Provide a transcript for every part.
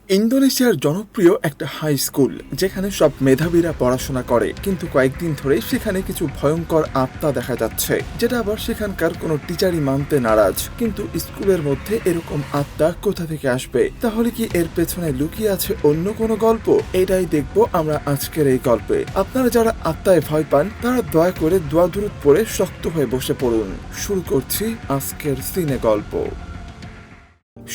ইন্দোনেশিয়ার জনপ্রিয় একটা হাই স্কুল যেখানে সব মেধাবীরা পড়াশোনা করে, কিন্তু কয়েকদিন ধরেই সেখানে কিছু ভয়ঙ্কর আত্মা দেখা যাচ্ছে, যেটা আবার সেখানকার কোনো টিচারই মানতে নারাজ। কিন্তু স্কুলের মধ্যে এরকম আত্মা কোথা থেকে আসবে? তাহলে কি এর পেছনে লুকিয়ে আছে অন্য কোনো গল্প? এটাই দেখবো আমরা আজকের এই গল্পে। আপনারা যারা আত্মায় ভয় পান তারা দয়া করে দোয়া দুরুদ পড়ে শক্ত হয়ে বসে পড়ুন। শুরু করছি আজকের সিনে গল্প।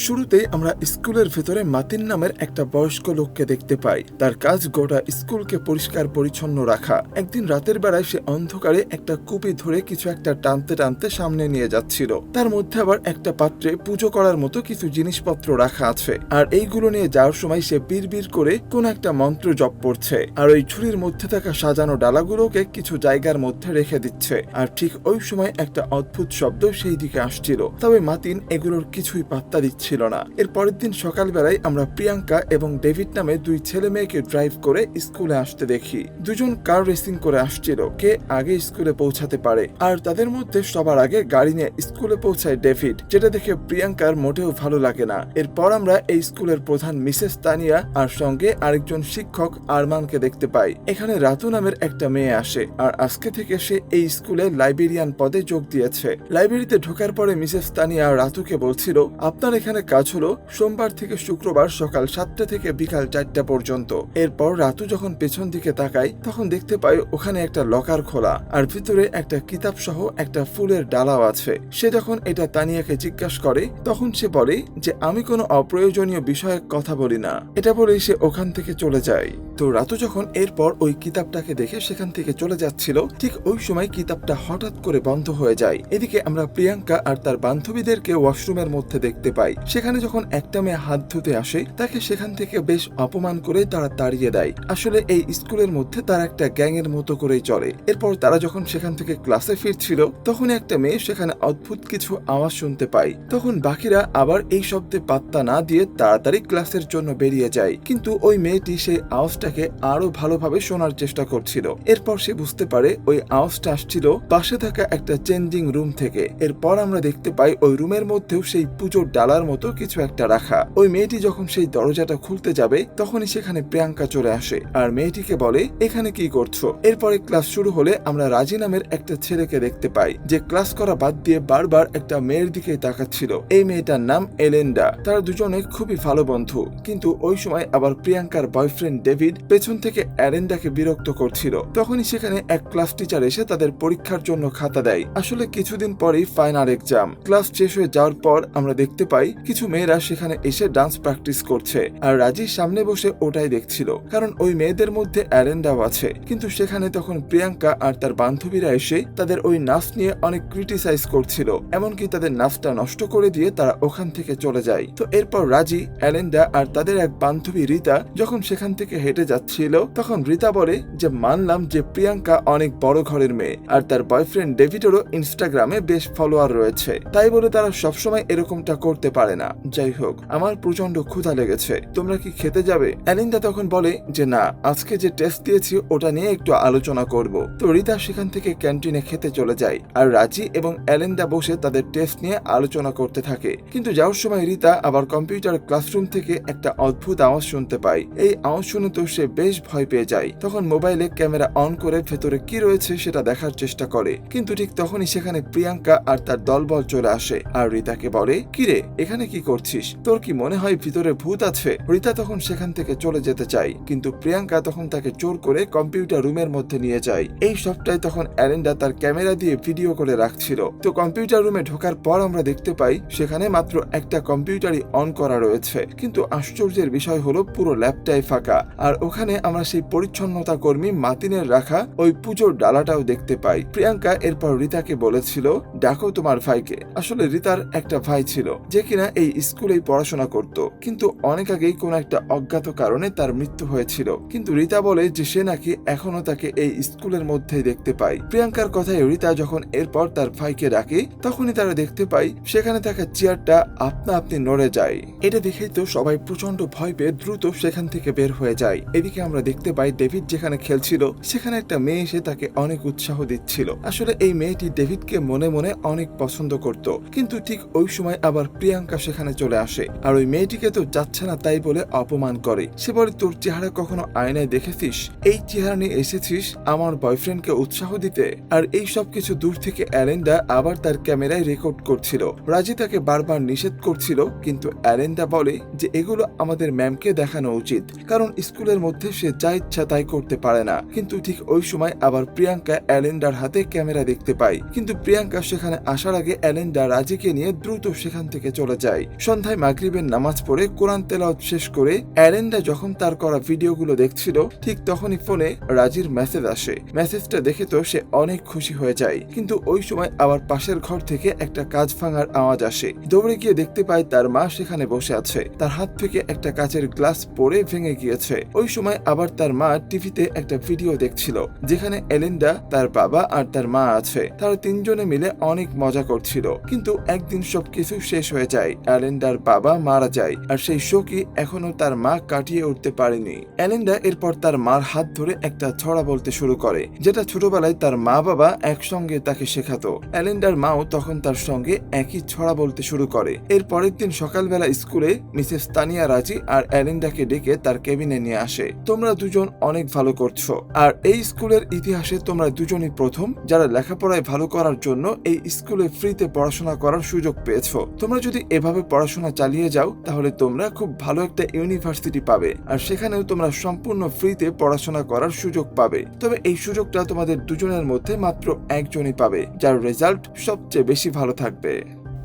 শুরুতে আমরা স্কুলের ভেতরে মাতিন নামের একটা বয়স্ক লোককে দেখতে পাই। তার কাজ গোটা স্কুলকে পরিষ্কার পরিচ্ছন্ন রাখা। একদিন রাতের বেলায় সে অন্ধকারে একটা কুপি ধরে কিছু একটা টানতে টানতে সামনে নিয়ে যাচ্ছিল। তার মধ্যে আবার একটা পাত্রে পুজো করার মতো কিছু জিনিসপত্র রাখা আছে, আর এইগুলো নিয়ে যাওয়ার সময় সে বিড়বিড় করে কোন একটা মন্ত্র জপ করছে, আর ওই ঝুড়ির মধ্যে থাকা সাজানো ডালাগুলোকে কিছু জায়গার মধ্যে রেখে দিচ্ছে। আর ঠিক ওই সময় একটা অদ্ভুত শব্দ সেই দিকে আসছিল, তবে মাতিন এগুলোর কিছুই পাত্তা ছিল না। এর পরের দিন সকালবেলায় আমরা প্রিয়াঙ্কা এবং ডেভিড নামে দুই ছেলে মেয়েকে ড্রাইভ করে স্কুলে আসতে দেখি। দুজন কার রেসিং করে আসছিল, কে আগে স্কুলে পৌঁছাতে পারে। আর তাদের মধ্যে সবার আগে গাড়ি নিয়ে স্কুলে পৌঁছায় ডেভিড, যেটা দেখে প্রিয়াঙ্কার মোটেও ভালো লাগে না। এরপর আমরা এই স্কুলের প্রধান মিসেস তানিয়া আর সঙ্গে আরেকজন শিক্ষক আরমানকে দেখতে পাই। এখানে রাতু নামের একটা মেয়ে আসে, আর আজকে থেকে সে এই স্কুলে লাইব্রেরিয়ান পদে যোগ দিয়েছে। লাইব্রেরিতে ঢোকার পরে মিসেস তানিয়া রাতুকে বলছিল, আপনার এখানে কাজ হলো সোমবার থেকে শুক্রবার সকাল 7টা থেকে বিকাল 4টা পর্যন্ত। এরপর রাতু যখন পেছন দিকে তাকায় তখন দেখতে পায় ওখানে একটা লকার খোলা, আর ভিতরে একটা কিতাব সহ একটা ফুলের ডালাও আছে। সে যখন এটা তানিয়াকে জিজ্ঞাসা করে তখন সে বলে যে আমি কোনো অপ্রয়োজনীয় বিষয়ে কথা বলি না। এটা বলেই সে ওখান থেকে চলে যায়। তো রাতু যখন এরপর ওই কিতাবটাকে দেখে সেখান থেকে চলে যাচ্ছিল, ঠিক ওই সময় কিতাবটা হঠাৎ করে বন্ধ হয়ে যায়। এদিকে আমরা প্রিয়াঙ্কা আর তার বান্ধবীদেরকে ওয়াশরুমের মধ্যে দেখতে পাই। সেখানে যখন একটা মেয়ে হাত ধুতে আসে তাকে সেখান থেকে বেশ অপমান করে তারা তাড়িয়ে দেয়। আসলে এই স্কুলের মধ্যে তারা একটা গ্যাং এর মতো করেই চলে। এরপর তারা যখন সেখান থেকে ক্লাসে ফিরছিল তখন একটা মেয়ে সেখানে অদ্ভুত কিছু আওয়াজ শুনতে পায়। তখন বাকিরা আবার এই শব্দে পাত্তা না দিয়ে তাড়াতাড়ি ক্লাসের জন্য বেরিয়ে যায়, কিন্তু ওই মেয়েটি সেই আওয়াজটাকে আরো ভালোভাবে শোনার চেষ্টা করছিল। এরপর সে বুঝতে পারে ওই আওয়াজটা আসছিল পাশে থাকা একটা চেঞ্জিং রুম থেকে। এরপর আমরা দেখতে পাই ওই রুমের মধ্যেও সেই পুজোর ডালার মতো কিছু একটা রাখা। ওই মেয়েটি যখন সেই দরজাটা খুলতে যাবে তখনই সেখানে প্রিয়াঙ্কা চলে আসে আর মেয়েটিকে বলে, এখানে কি করছো? এরপরে ক্লাস শুরু হলে আমরা রাজি নামের একটা ছেলেকে দেখতে পাই, যে ক্লাস করা বাদ দিয়ে বারবার একটা মেয়ের দিকে তাকাচ্ছিল। এই মেয়েটার নাম এলেন্ডা। তারা দুজনে খুবই ভালো বন্ধু, কিন্তু ওই সময় আবার প্রিয়াঙ্কার বয়ফ্রেন্ড ডেভিড পেছন থেকে এলেন্ডাকে বিরক্ত করছিল। তখনই সেখানে এক ক্লাস টিচার এসে তাদের পরীক্ষার জন্য খাতা দেয়। আসলে কিছুদিন পরেই ফাইনাল এক্সাম। ক্লাস শেষ হয়ে যাওয়ার পর আমরা দেখতে পাই কিছু মেয়েরা সেখানে এসে ডান্স প্র্যাকটিস করছে, আর রাজির সামনে বসে ওটাই দেখছিল, কারণ ওই মেয়েদের মধ্যে অ্যারেন্ডাও আছে। কিন্তু সেখানে তখন প্রিয়াঙ্কা আর তার বান্ধবীরা এসে তাদের ওই নাচ নিয়ে অনেক ক্রিটিসাইজ করছিল, এমনকি তাদের নাচটা নষ্ট করে দিয়ে তারা ওখান থেকে চলে যায়। তো এরপর রাজি, অ্যারেন্ডা আর তাদের এক বান্ধবী রিতা যখন সেখান থেকে হেঁটে যাচ্ছিল তখন রিতা বলে যে মানলাম যে প্রিয়াঙ্কা অনেক বড় ঘরের মেয়ে, আর তার বয়ফ্রেন্ড ডেভিডেরও ইনস্টাগ্রামে বেশ ফলোয়ার রয়েছে, তাই বলে তারা সবসময় এরকমটা করতে পারে না। যাই হোক, আমার প্রচন্ড ক্ষুধা লেগেছে, তোমরা কি খেতে যাবে? অ্যালিন্ডা তখন বলে যে না, আজকে যে টেস্ট দিয়েছি ওটা নিয়ে একটু আলোচনা করব। তো রিতা সেখান থেকে ক্যান্টিনে খেতে চলে যায়, আর রাজি এবং অ্যালিন্ডা বসে তাদের টেস্ট নিয়ে আলোচনা করতে থাকে। কিন্তু যাওয়ার সময় রিতা আবার কম্পিউটার ক্লাসরুম থেকে একটা অদ্ভুত আওয়াজ শুনতে পায়। এই আওয়াজ শুনে তো সে বেশ ভয় পেয়ে যায়। তখন মোবাইলে ক্যামেরা অন করে ভেতরে কি রয়েছে সেটা দেখার চেষ্টা করে, কিন্তু ঠিক তখনই সেখানে প্রিয়াঙ্কা আর তার দলবল চলে আসে আর রিতাকে বলে, কিরে এখানে কি করছিস? তোর কি মনে হয় ভিতরে ভূত আছে? রিতা তখন সেখান থেকে চলে যেতে চায়, কিন্তু প্রিয়াঙ্কা তখন তাকে জোর করে কম্পিউটার রুমের মধ্যে নিয়ে যায়। এই সবটাই তখন অ্যারেন্ডা তার ক্যামেরা দিয়ে ভিডিও করে রাখছিল। তো কম্পিউটার রুমে ঢোকার পর আমরা দেখতে পাই সেখানে মাত্র একটা কম্পিউটারই অন করা রয়েছে, কিন্তু আশ্চর্যের বিষয় হলো পুরো ল্যাবটাই ফাঁকা। আর ওখানে আমরা সেই পরিচ্ছন্নতা কর্মী মাতিনের রাখা ওই পুজোর ডালাটাও দেখতে পাই। প্রিয়াঙ্কা এরপর রিতাকে বলেছিল, ডাকো তোমার ভাইকে। আসলে রিতার একটা ভাই ছিল যে কিনা এই স্কুলেই পড়াশোনা করত, কিন্তু অনেক আগেই কোন একটা অজ্ঞাত কারণে তার মৃত্যু হয়েছিল। কিন্তু রিতা বলে যে সে নাকি এখনো তাকে এই স্কুলের মধ্যেই দেখতে পায়। প্রিয়াঙ্কার কথায় রিতা যখন এরপর তার ভাইকে ডাকে তখনই তারা দেখতে পাই সেখানে থাকা চেয়ারটা আপনা আপনি নড়ে যায়। এটা দেখেই তো সবাই প্রচন্ড ভয় পেয়ে দ্রুত সেখান থেকে বের হয়ে যায়। এদিকে আমরা দেখতে পাই ডেভিড যেখানে খেলছিল সেখানে একটা মেয়ে এসে তাকে অনেক উৎসাহ দিচ্ছিল। আসলে এই মেয়েটি ডেভিডকে মনে মনে অনেক পছন্দ করত, কিন্তু ঠিক ওই সময় আবার প্রিয়াঙ্কা সেখানে চলে আসে আর ওই মেয়েটিকে তো যাচ্ছে না তাই বলে অপমান করে। সে বলে, তোর চেহারা কখনো আয়নায় দেখেছিস? এই চেহারা নিয়ে এসেছিস আমার বয়ফ্রেন্ডকে উৎসাহ দিতে? আর এই সব কিছু দূর থেকে অ্যালেন্ডা আবার তার ক্যামেরায় রেকর্ড করছিল। রাজি তাকে বারবার নিষেধ করছিল, কিন্তু অ্যালেন্ডা বলে যে এগুলো আমাদের ম্যামকে দেখানো উচিত, কারণ স্কুলের মধ্যে সে যা ইচ্ছা তাই করতে পারে না। কিন্তু ঠিক ওই সময় আবার প্রিয়াঙ্কা অ্যালেন্ডার হাতে ক্যামেরা দেখতে পায়, কিন্তু প্রিয়াঙ্কা সেখানে আসার আগে অ্যালেন্ডা রাজিকে নিয়ে দ্রুত সেখান থেকে চলে যায়। সন্ধ্যায় মাগরিবের নামাজ পড়ে কোরআন তেলাওয়াত শেষ করে অ্যালেন্ডা যখন তার করা ভিডিওগুলো দেখছিল, ঠিক তখনই ফোনে রাজির মেসেজ আসে। মেসেজটা দেখে তো সে অনেক খুশি হয়ে যায়, কিন্তু ওই সময় আবার পাশের ঘর থেকে একটা কাঁচ ভাঙার আওয়াজ আসে। দৌড়ে গিয়ে দেখতে পায় তার মা সেখানে বসে আছে, তার হাত থেকে একটা কাচের গ্লাস পড়ে ভেঙে গিয়েছে। ওই সময় আবার তার মা টিভিতে একটা ভিডিও দেখছিল যেখানে অ্যালেন্ডা, তার বাবা আর তার মা আছে। তারা তিনজনে মিলে অনেক মজা করছিল, কিন্তু একদিন সবকিছু শেষ হয়ে যায়। অ্যালেন্ডার বাবা মারা যায় আর সেই শোকই এখনো তার মা কাটিয়ে উঠতে পারেনি। অ্যালেন্ডা এরপর তার মার হাত ধরে একটা ছড়া বলতে শুরু করে, যেটা ছোটবেলায় তার মা বাবা একসঙ্গে তাকে শেখাতো। অ্যালেন্ডার মাও তখন তার সঙ্গে একই ছড়া বলতে শুরু করে। এর পরের দিন সকালবেলা স্কুলে মিসেস তানিয়া রাজি আর অ্যালেন্ডাকে ডেকে তার কেবিনে নিয়ে আসে। তোমরা দুজন অনেক ভালো করছো, আর এই স্কুলের ইতিহাসে তোমরা দুজনই প্রথম যারা লেখাপড়ায় ভালো করার জন্য এই স্কুলে ফ্রিতে পড়াশোনা করার সুযোগ পেয়েছো। তোমরা যদি এভাবে পড়াশোনা চালিয়ে যাও তাহলে তোমরা খুব ভালো একটা ইউনিভার্সিটি পাবে, আর সেখানেও তোমরা সম্পূর্ণ ফ্রিতে পড়াশোনা করার সুযোগ পাবে। তবে এই সুযোগটা তোমাদের দুজনের মধ্যে মাত্র একজনই পাবে, যার রেজাল্ট সবচেয়ে বেশি ভালো থাকবে।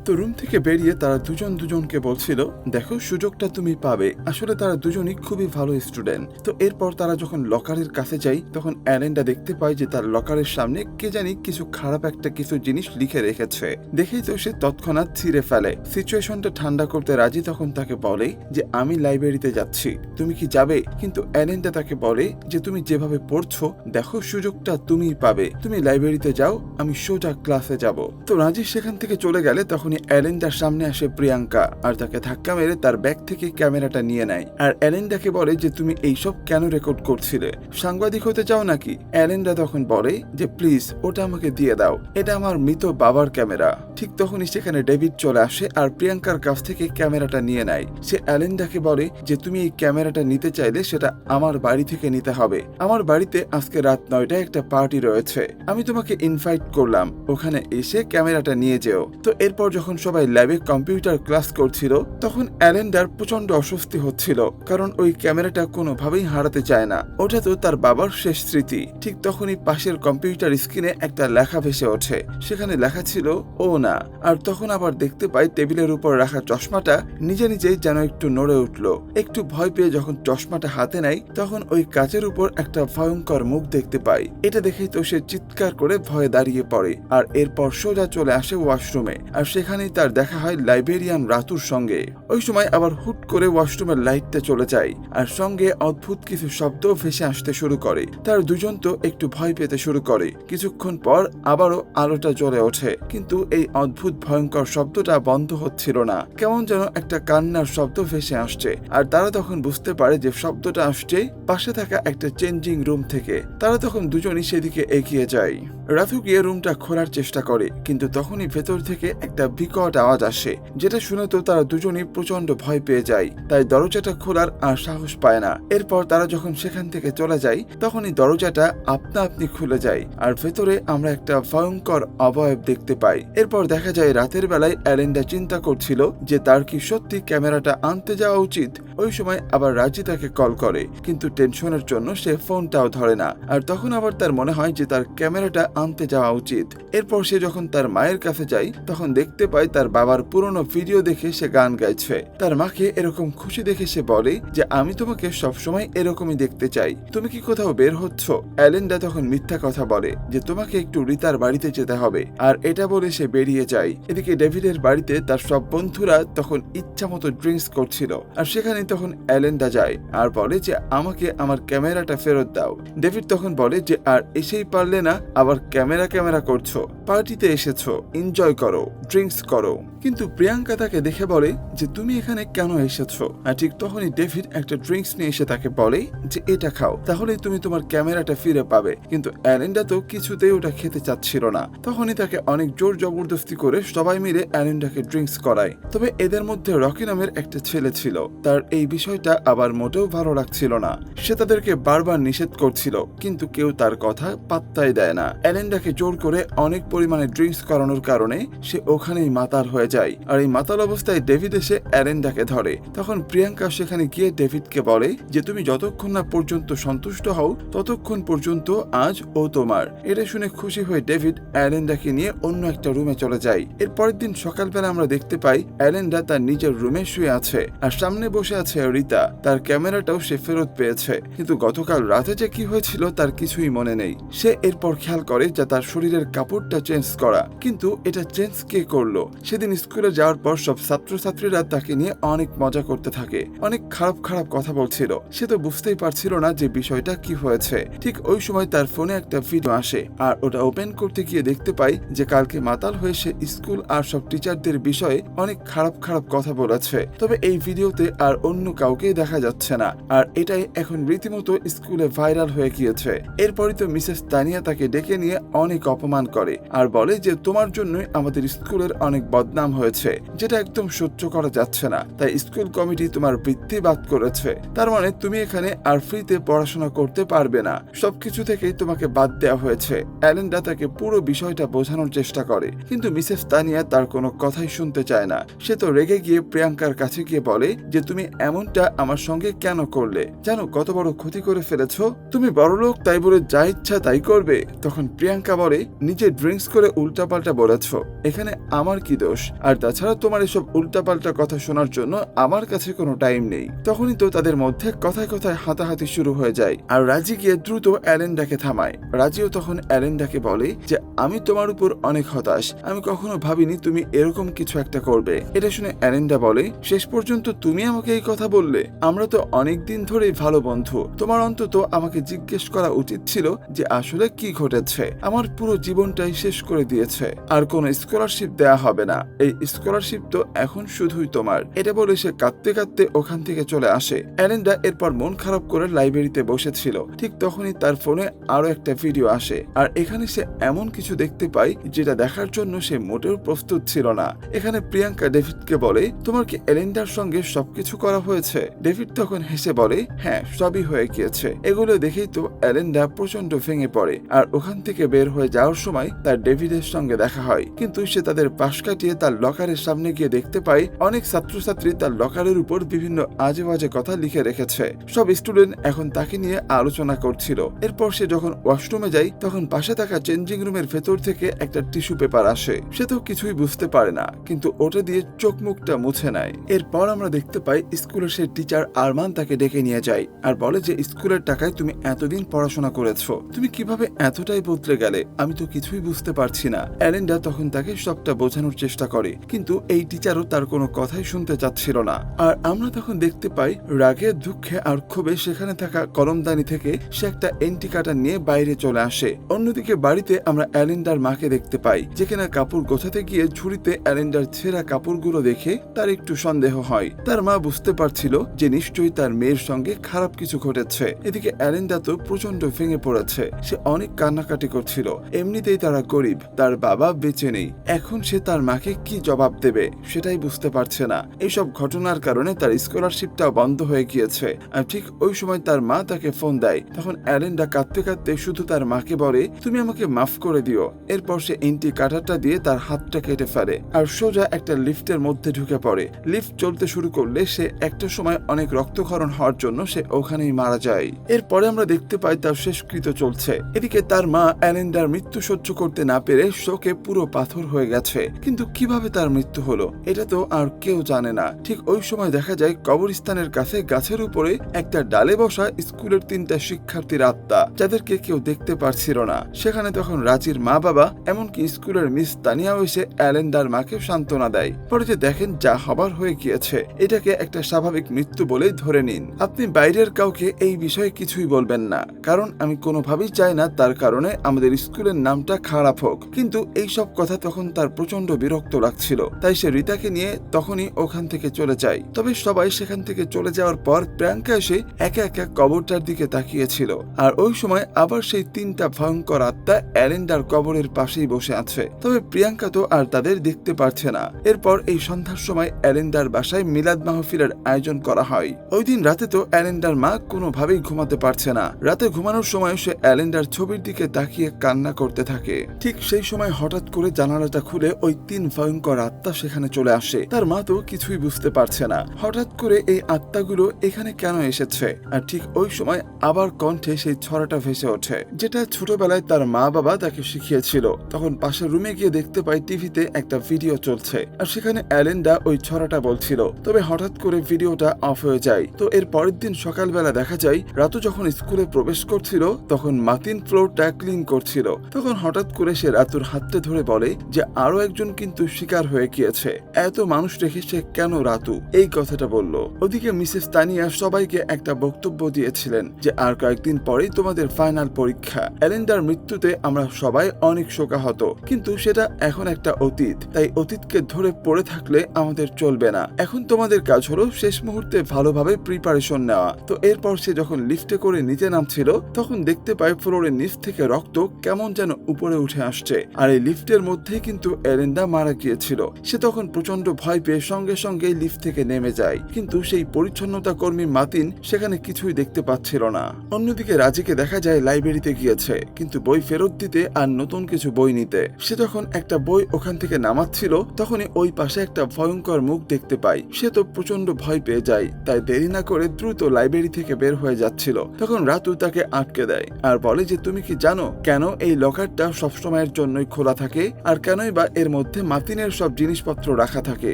তো রুম থেকে বেরিয়ে তারা দুজন দুজনকে বলছিল, দেখো সুযোগটা তুমি পাবে। আসলে তারা দুজনই খুবই ভালো স্টুডেন্ট। তো এরপর তারা যখন লকারের কাছে যায় তখন অ্যালেন্ডা দেখতে পায় যে তার লকারের সামনে কে জানি কিছু খারাপ একটা কিছু জিনিস লিখে রেখেছে। দেখেই তো সে তৎক্ষণাৎ ছিঁড়ে ফেলে। সিচুয়েশনটা ঠান্ডা করতে রাজি তখন তাকে বলে যে আমি লাইব্রেরিতে যাচ্ছি, তুমি কি যাবে? কিন্তু অ্যালেন্ডা তাকে বলে যে তুমি যেভাবে পড়ছো দেখো সুযোগটা তুমিই পাবে, তুমি লাইব্রেরিতে যাও, আমি সোজা ক্লাসে যাব। তো রাজি সেখান থেকে চলে গেলে তখন অ্যালেন্ডার সামনে আসে প্রিয়াঙ্কা আর তাকে ধাক্কা মেরে তার ব্যাগ থেকে ক্যামেরাটা নিয়ে নেয়। আর অ্যালেন্ডাকে বলে যে তুমি এইসব কেন রেকর্ড করছিলে, সাংবাদিক হতে চাও নাকি? অ্যালেন্ডা তখন বলে যে প্লিজ ওটা আমাকে দিয়ে দাও, এটা আমার মৃত বাবার ক্যামেরা। ঠিক তখনই সেখানে ডেভিড চলে আসে আর প্রিয়াঙ্কার কাছ থেকে ক্যামেরাটা নিয়ে নেয়। সে অ্যালেন্ডাকে বলে যে তুমি এই ক্যামেরাটা নিতে চাইলে সেটা আমার বাড়ি থেকে নিতে হবে। আমার বাড়িতে আজকে রাত 9টায় একটা পার্টি রয়েছে, আমি তোমাকে ইনভাইট করলাম, ওখানে এসে ক্যামেরাটা নিয়ে যেও। তো এরপর যখন সবাই ল্যাবে কম্পিউটার ক্লাস করছিল তখন অ্যালেন্ডার প্রচন্ড অস্বস্তি হচ্ছিল, কারণ ওই ক্যামেরাটা কোনোভাবেই হারাতে চায় না, ওটা তো তার বাবার শেষ স্মৃতি। ঠিক তখনই পাশের কম্পিউটার স্ক্রিনে একটা লেখা ভেসে ওঠে, সেখানে লেখা ছিল ও না। আর তখন আবার দেখতে পাই টেবিলের উপর রাখা চশমাটা নিজে নিজেই যেন একটু নড়ে উঠলো। একটু ভয় পেয়ে যখন চশমাটা হাতে নেয় তখন ওই কাচের উপর একটা ভয়ঙ্কর মুখ দেখতে পাই। এটা দেখেই তো সে চিৎকার করে ভয়ে দাঁড়িয়ে পড়ে আর এরপর সোজা চলে আসে ওয়াশরুমে। আর সেখানেই তার দেখা হয় লাইব্রেরিয়ান রাতুর সঙ্গে। ওই সময় আবার হুট করে ওয়াশরুমের লাইটটা চলে যায় আর সঙ্গে অদ্ভুত কিছু শব্দ ভেসে আসতে শুরু করে। তার দুজন তো একটু ভয় পেতে শুরু করে। কিছুক্ষণ পর আবারও আলোটা জ্বলে ওঠে, কিন্তু এই অদ্ভুত ভয়ঙ্কর শব্দটা বন্ধ হচ্ছিল না, কেমন যেন একটা কান্নার শব্দ ভেসে আসছে। আর তারা তখন বুঝতে পারে যে শব্দটা আসছে পাশে থাকা একটা চেঞ্জিং রুম থেকে। তারা তখন দুজনই সেদিকে এগিয়ে যায়। রাথু গিয়ে রুমটা খোলার চেষ্টা করে, কিন্তু তখনই ভেতর থেকে একটা বিকট আওয়াজ আসে, যেটা শুনে তো তারা দুজনই প্রচন্ড ভয় পেয়ে যায়, তাই দরজাটা খোলার আর সাহস পায় না। এরপর তারা যখন সেখান থেকে চলে যায় তখনই দরজাটা আপনা আপনি খুলে যায় আর ভেতরে আমরা একটা ভয়ঙ্কর অবয়ব দেখতে পাই। এরপর দেখা যায় রাতের বেলায় অ্যালেন্ডা চিন্তা করছিল যে তার কি সত্যি ক্যামেরাটা আনতে যাওয়া উচিত। ওই সময় আবার রাজি তাকে কল করে, কিন্তু টেনশনের জন্য সে ফোনটাও ধরে না। আর তখন আবার তার মনে হয় যে তার ক্যামেরাটা আনতে যাওয়া উচিত। এরপর সে যখন তার মায়ের কাছে যায় তখন দেখতে পায় তার বাবার পুরনো ভিডিও দেখে সে গান গাইছে। তার মাকে এরকম খুশি দেখে সে বলে যে আমি তোমাকে সবসময় এরকমই দেখতে চাই, তুমি কি কোথাও বের হচ্ছ? অ্যালেন্ডা তখন মিথ্যা কথা বলে যে তোমাকে একটু রিতার বাড়িতে যেতে হবে, আর এটা বলে সে বেরিয়ে যায়। এদিকে ডেভিডের বাড়িতে তার সব বন্ধুরা তখন ইচ্ছা মতো ড্রিঙ্কস করছিল, আর সেখানে তখন অ্যালেন্ডা যায় আর বলে যে আমাকে আমার ক্যামেরাটা ফেরত দাও। ডেভিড তখন বলে যে আর এসেই পারলে না, আবার ক্যামেরা করছো, পার্টিতে এসেছো, এনজয় করো, ড্রিঙ্কস ড্রিঙ্কস করো। কিন্তু প্রিয়াঙ্কা তাকে দেখে বলে যে তুমি এখানে কেন এসেছো। আর ঠিক তখনই ডেভিড একটা ড্রিঙ্কস নিয়ে এসে তাকে বলে যে এটা খাও, তাহলেই তুমি তোমার ক্যামেরাটা ফিরে পাবে। কিন্তু অ্যালেন্ডা তো কিছুতেই ওটা খেতে চাচ্ছিল না। তখনই তাকে অনেক জোর জবরদস্তি করে সবাই মিলে অ্যালেন্ডাকে ড্রিঙ্কস করায়। তবে এদের মধ্যে রকি নামের একটা ছেলে ছিল, তার এই বিষয়টা আবার মোটেও ভালো লাগছিল না। সে তাদেরকে বারবার নিষেধ করছিল, কিন্তু কেউ তার কথা পাত্তাই দেয় না। অ্যালেন্ডাকে জোর করে অনেক পরিমাণে ড্রিঙ্কস করানোর কারণে সে ওখানেই মাতাল হয়ে যায়। আর এই মাতাল অবস্থায় ডেভিড এসে অ্যালেন্ডাকে ধরে। তখন প্রিয়াঙ্কা সেখানে গিয়ে ডেভিডকে বলে যে তুমি যতক্ষণ না পর্যন্ত সন্তুষ্ট হও ততক্ষণ পর্যন্ত আজ ও তোমার। এটা শুনে খুশি হয়ে ডেভিড অ্যালেন্ডাকে নিয়ে অন্য একটা রুমে চলে যায়। এর পরের দিন সকালবেলা আমরা দেখতে পাই অ্যালেন্ডা তার নিজের রুমে শুয়ে আছে, আর সামনে বসে আছে রিতা। তার ক্যামেরাটাও সে ফেরত পেয়েছে, কিন্তু গতকাল রাতে যে কি হয়েছিল তার কিছুই মনে নেই। সে এরপর খেয়াল করে যে তার শরীরের কাপড়টা চেঞ্জ করা, কিন্তু এটা চেঞ্জ কে করলো? সেদিন স্কুলে যাওয়ার পর সব ছাত্রছাত্রীরা তাকে নিয়ে অনেক মজা করতে থাকে, অনেক খারাপ খারাপ কথা বলছিল। সে তো বুঝতেই পারছিল না যে বিষয়টা কি হয়েছে। ঠিক ওই সময় তার ফোনে একটা ভিডিও আসে, আর ওটা ওপেন করতে গিয়ে দেখতে পাই যে কালকে মাতাল হয়ে সে স্কুল আর সব টিচারদের বিষয়ে অনেক খারাপ খারাপ কথা বলেছে। তবে এই ভিডিওতে আর অন্য কাউকে দেখা যাচ্ছে না, আর এটাই এখন রীতিমতো স্কুলে ভাইরাল হয়ে গিয়েছে। এরপরই তো মিসেস তানিয়া তাকে ডেকে নিয়ে অনেক অপমান করে আর বলে যে তোমার জন্যই আমাদের স্কুলের অনেক বদনাম হয়েছে, যেটা একদম সহ্য করা যাচ্ছে না। তাই স্কুল কমিটি তোমার বৃত্তি বাদ করেছে। তার মানে তুমি এখানে আর ফ্রিতে পড়াশোনা করতে পারবে না, সবকিছু থেকেই তোমাকে বাদ দেওয়া হয়েছে। অ্যালেন্ডা তাকে পুরো বিষয়টা বোঝানোর চেষ্টা করে, কিন্তু মিসেস তানিয়া তার কোনো কথাই শুনতে চায় না। সে তো রেগে গিয়ে প্রিয়াঙ্কার কাছে গিয়ে বলে যে তুমি এমনটা আমার সঙ্গে কেন করলে? জানো কত বড় ক্ষতি করে ফেলেছো? তুমি বড়লোক তাই বলে যা ইচ্ছা তাই করবে? তখন প্রিয়াঙ্কা বলে নিজে ড্রিঙ্কস করে উল্টাপাল্টা বলেছ, এখানে আমার কি দোষ? আর তাছাড়া তোমার এসব উল্টাপাল্টা কথা শোনার জন্য আমার কাছে কোনো টাইম নেই। তখনই তো তাদের মধ্যে কথায় কথায় হাতাহাতি শুরু হয়ে যায়, আর রাজি গিয়ে দ্রুত অ্যালেন্ডাকে থামায়। রাজিও তখন অ্যালেন্ডাকে বলে যে আমি তোমার উপর অনেক হতাশ, আমি কখনো ভাবিনি তুমি এরকম কিছু একটা করবে। এটা শুনে অ্যালেন্ডা বলে শেষ পর্যন্ত তুমি আমাকে এই কথা বললে? আমরা তো অনেক দিন ধরেই ভালো বন্ধু, তোমার অন্তত আমাকে জিজ্ঞেস করা উচিত ছিল যে আসলে কি ঘটেছে। আমার পুরো জীবনটাই শেষ করে দিয়েছে, আর কোনো স্কলারশিপ দেয়া হবে না, এই স্কলারশিপ তো এখন শুধুই তোমার। এটা বলে সে কাঁদতে কাঁদতে ওখান থেকে চলে আসে। অ্যালেন্ডা এরপর মন খারাপ করে লাইব্রেরিতে বসেছিল। ঠিক তখনই তার ফোনে আরো একটা ভিডিও আসে, আর এখানে সে এমন কিছু দেখতে পায় যেটা দেখার জন্য সে মোটেও প্রস্তুত ছিল না। এখানে প্রিয়াঙ্কা ডেভিডকে বলে তোমার কি অ্যালেন্ডার সঙ্গে সবকিছু করা হয়েছে? ডেভিড তখন হেসে বলে হ্যাঁ, সবই হয়ে গিয়েছে। এগুলো দেখেই তো অ্যালেন্ডা প্রচন্ড ভেঙে পড়ে, আর ওখান থেকে বের হয়ে যাওয়ার সময় তার ডেভিডের সঙ্গে দেখা হয়। কিন্তু সে তাদের পাশ কাটিয়ে তার লকারের সামনে গিয়ে দেখতে পায় অনেক ছাত্রছাত্রী তার লকারের উপর বিভিন্ন আজে বাজে কথা লিখে রেখেছে। সব স্টুডেন্ট এখন তাকে নিয়ে আলোচনা করছিল। এরপর সে যখন ওয়াশরুমে যায় তখন পাশে থাকা চেঞ্জিং রুমের ভেতর থেকে একটা টিস্যু পেপার আসে। সে তো কিছুই বুঝতে পারে না, কিন্তু ওটা দিয়ে চোখ মুখটা মুছে নেয়। এরপর আমরা দেখতে পাই স্কুলের সেই টিচার আরমান তাকে ডেকে নিয়ে যায় আর বলে যে স্কুলের টাকায় তুমি এতদিন পড়াশোনা করেছো, তুমি কিভাবে এতটাই বদলে গেলে? আমি তো কিছুই বুঝতে পারছি না। অ্যালেন্ডা তখন তাকে সবটা বোঝানোর চেষ্টা করে, কিন্তু এই টিচারও তার কোনো কথাই শুনতে চাচ্ছিল না। আর আমরা তখন দেখতে পাই রাগে, দুঃখে আর ক্ষোভে সেখানে থাকা কলমদানি থেকে সে একটা এন্টি কাটার নিয়ে বাইরে চলে আসে। অন্যদিকে বাড়িতে আমরা অ্যালেন্ডার মাকে দেখতে পাই, যেখানে কাপড় গোছাতে গিয়ে ঝুড়িতে অ্যালেন্ডার ছেঁড়া কাপড়গুলো দেখে তার একটু সন্দেহ হয়। তার মা বুঝতে পারছিল যে নিশ্চয়ই তার মেয়ের সঙ্গে খারাপ কিছু ঘটেছে। এদিকে অ্যালেন্ডা তো প্রচন্ড ভেঙে পড়েছে, সে অনেক কান্নাকাটি করছিল। এমনিতেই তারা গরিব, তার বাবা বেঁচে নেই, এখন সে তার মাকে কি জবাব দেবে সেটাই বুঝতে পারছে না। এইসব ঘটনার কারণে তার স্কলারশিপটা বন্ধ হয়ে গিয়েছে। আর ঠিক ওই সময় তার মা তাকে ফোন দেয়। তখন অ্যালেন্ডা কাঁদতে কাঁদতে শুধু তার মাকে বলে তুমি আমাকে মাফ করে দিও। এরপর সে এন্টি কাটারটা দিয়ে তার হাতটা কেটে ফেলে আর সোজা একটা লিফটের মধ্যে ঢুকে পড়ে। লিফট চলতে শুরু করলে সে একটা সময় অনেক রক্তক্ষরণ হওয়ার জন্য সে ওখানেই মারা যায়। এরপরে আমরা দেখতে পাই তার শেষকৃত্য চলছে। এদিকে তার মা অ্যালেন্ডার মৃত্যু সহ্য করতে না পেরে শোকে পুরো পাথর হয়ে গেছে, কিন্তু কিভাবে তার মৃত্যু হলো এটা তো আর কেউ জানে না। ঠিক ওই সময় দেখা যায় কবরস্থানের কাছে গাছের উপরে একটা ডালে বসা স্কুলের 3টা শিক্ষার্থীর আত্মা, যাদেরকে কেউ দেখতে পারছিল না। সেখানে তখন রাজির মা বাবা এমনকি স্কুলের মিস তানিয়াও এসে অ্যালেন্ডার মাকে সান্ত্বনা দেয়। পরে যে দেখেন যা হবার হয়ে গিয়েছে, এটাকে একটা স্বাভাবিক মৃত্যু বলেই ধরে নিন। আপনি বাইরের কাউকে এই বিষয়ে কিছুই বলবেন না, কারণ আমি কোনোভাবেই চাই না তার কারণে আমাদের স্কুলের নামটা খারাপ হোক। কিন্তু এই সব কথা তখন তার প্রচন্ড প্রচন্ড বিরক্ত লাগছিল, তাই সে রিতাকে নিয়ে তখনই ওখান থেকে চলে যায়। তবে সবাই সেখান থেকে চলে যাওয়ার পর প্রিয়াঙ্কা এসে একা একা কবরটার দিকে তাকিয়েছিল। আর ওই সময় আবার সেই 3টা ভয়ঙ্কর আত্মা অ্যালেন্ডার কবরের পাশেই বসে আছে। তবে প্রিয়াঙ্কা তো আর তাদের দেখতে পারছে না। এরপর এই সন্ধ্যার সময় অ্যালেন্ডার বাসায় মিলাদ মাহফিলের আয়োজন করা হয়। ওই দিন রাতে তো অ্যালেন্ডার মা কোনোভাবেই ঘুমাতে পারছে না। রাতে ঘুমানোর সময় সে অ্যালেন্ডার ছবির দিকে তাকিয়ে কান্না করতে থাকে। ঠিক সেই সময় হঠাৎ করে জানালাটা খুলে ওই 3 ভয়ঙ্কর আত্মা সেখানে চলে আসে। তার মা তো কিছুই বুঝতে পারছে না হঠাৎ করে এই আত্মাগুলো এখানে কেন এসেছে। আর ঠিক ওই সময় আবার কণ্ঠে সেই ছড়াটা ভেসে ওঠে, যেটা ছোটবেলায় তার মা বাবা তাকে শিখিয়েছিল। তখন পাশের রুমে গিয়ে দেখতে পাই টিভিতে একটা ভিডিও চলছে, আর সেখানে অ্যালেন্ডা ওই ছড়াটা বলছিল। তবে হঠাৎ করে ভিডিওটা অফ হয়ে যায়। তো এর পরের দিন সকালবেলা দেখা যায় রাতু যখন স্কুলে প্রবেশ করছিল তখন মাতিন ফ্লোরটা ক্লিন করছিল। তখন হঠাৎ করে সে রাতুর হাতটা ধরে বলে যে আরো একজন কিন্তু শিকার হয়ে গিয়েছে, এত মানুষ রেখে সে কেন রাতু এই কথাটা বলল। ওদিকে মিসেস তানিয়া সবাইকে একটা বক্তব্য দিয়েছিলেন যে আর কয়েকদিন পরেই তোমাদের ফাইনাল পরীক্ষা। অ্যালেন্ডার মৃত্যুতে আমরা সবাই অনেক শোকাহত, কিন্তু সেটা এখন একটা অতীত। তাই অতীতকে ধরে পড়ে থাকলে আমাদের চলবে না। এখন তোমাদের কাজ হলো শেষ মুহূর্তে ভালোভাবে প্রিপারেশন নেওয়া। তো এরপর সে যখন লিফটে করে নিচে নামছিল তখন দেখতে পায় ফ্লোরের নিচ থেকে রক্ত কেমন যেন উপরে উঠে আসছে। আর এই লিফটের মধ্যেই কিন্তু অ্যালেন্ডা মারা গিয়েছিল। সে তখন প্রচন্ড ভয় পেয়ে সঙ্গে সঙ্গে লিফট থেকে নেমে যায়, কিন্তু সেই পরিচ্ছন্নতা কর্মী মাতিন সেখানে কিছুই দেখতে পাচ্ছিল না। অন্যদিকে রাজিকে দেখা যায় লাইব্রেরিতে গিয়েছে, কিন্তু বই ফেরত দিতে আর নতুন কিছু বই নিতে। সে যখন একটা বই ওখান থেকে নামাচ্ছিল তখনই ওই পাশে একটা ভয়ঙ্কর মুখ দেখতে পায়। সে তো প্রচন্ড ভয় পেয়ে যায়, তাই দেরি না করে দ্রুত লাইব্রেরি থেকে বের হয়ে যাচ্ছিল। তখন রাতু তাকে আটকে দেয় আর বলে যে তুমি কি জানো কেন এই লকারটা সবসময়ের জন্যই খোলা থাকে, আর কেনই বা এর মধ্যে মাতিনের সব জিনিসপত্র রাখা থাকে।